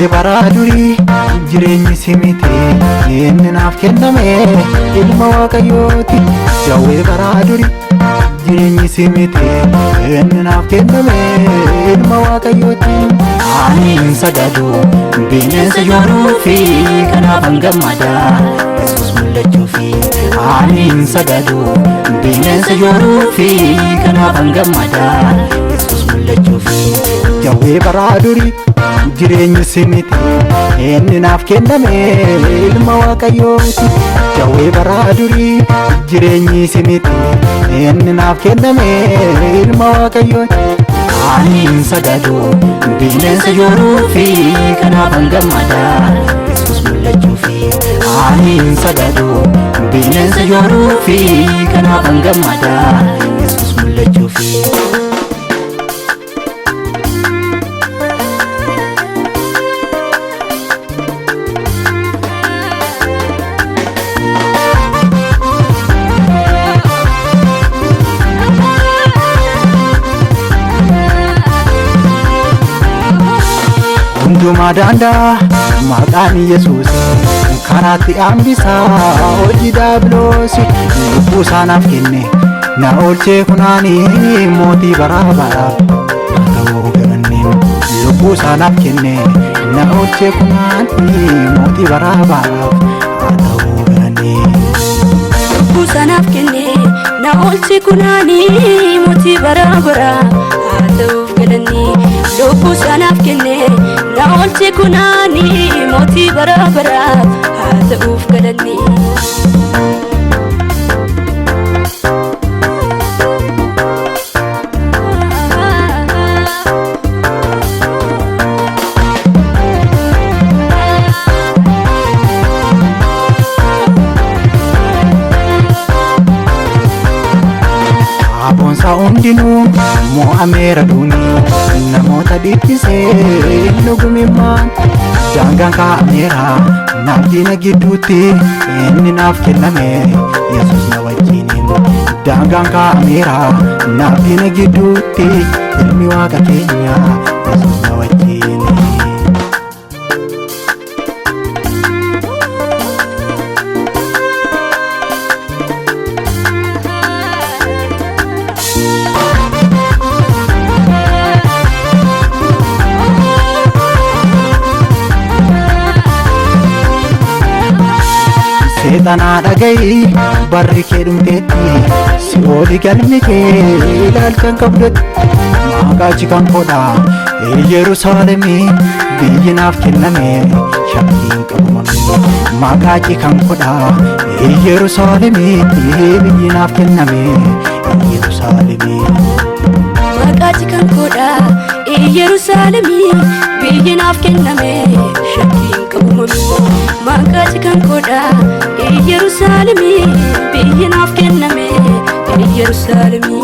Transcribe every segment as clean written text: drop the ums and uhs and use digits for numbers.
Jawwee bara durii jireenyi si miti inni naaf kenname ilma Waaqayyooti. Jawwee bara durii jireenyi si miti inni naaf kenname ilma Waaqayyooti. Ani hin sagadu bineensa yooruufi kanaafan gammada Yesuus mul'achuufi. Ani hin sagadu bineensa yooruufi kanaafan gammada Yesuus mul'achuufi. Jawwee bara durii jireenyi si miti inni naaf kenname ilma Waaqayyooti. Jawwee bara durii jireenyi si miti inni naaf kenname ilma Waaqayyooti. Ani hin sagadu bineensa yooruufi kanaafan gammada Yesuus mul'achuufi. Ani hin sagadu bineensa yooruufi kanaafan gammada Yesuus mul'achuufi. Hunduma danda'a maqaan Yesuus karaatti hambisaa hojii diiyaabiloosi. Lubbuu isaa naaf kenne na oolchee kunaanii mootii bara baraaf haa ta'u galanneen. Lubbuu isaa naaf kenne na oolchee kunaanii mootii bara baraaf haa ta'u galanneen. Lubbuu isaa naaf kenne na oolchee kunaanii mootii bara baraaf haa ta'u galanneen. Lubbuu isaa naaf kenne na oolchee kunaanii mootii bara baraaf haa ta'uuf galanneen. Aboonsa hundinuu mo'ameera duunii namoota dhiibbisee dhugumimmaan. Daangaan kaa'ameera naaf diina gidduutti inni naaf kenname Yesuus na wajjiniin. Daangaan kaa'ameera naaf diina gidduutti ilmi Waaqa keenya Yesuus na wajjiniin. Seexanaa dhaga'i barri kee dhumteetti si ooli galmi kee ilaalchan qabdutti. Maqaachi kan koodha Yerusaalemii biyyi naaf kenname shakkiin qabamame. Maqaachi kan koodha Yerusaalemii biyyi naaf kenname Yerusaalemii. Maqaachi kan koodha Yerusaalemii biyyi naaf kenname shakkiin qabamame. Maqaachi kan koodha Yerusaalemii biyyi naaf kenname Yerusaalemii.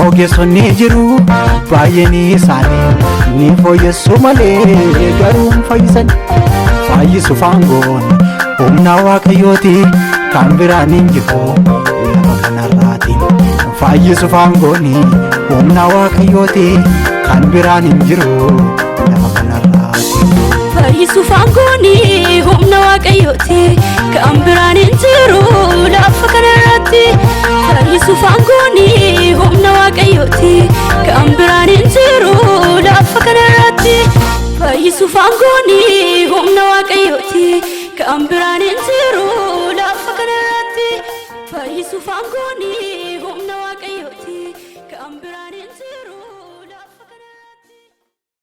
Ogeessonni jiru baay'een isaanii ni fooyyessu malee garuu hin fayyisan. Fayyisuuf aangoon humna Waaqayyooti kan biraan hin jiru lafa kanarraati. Fayyisuuf aangoon humna Waaqayyooti kan biraan hin jiru lafa kanarraati. Fayyisuuf aangoon humna Waaqayyooti kan biraan hin jiru lafa kanarraati. Fayyisuuf aangoon humna Waaqayyooti kan biraan hin jiru lafa kanarraati. Fayyisuuf aangoon humna Waaqayyooti kan biraan hin jiru lafa kanarraati. Fayyisuuf aangoon humna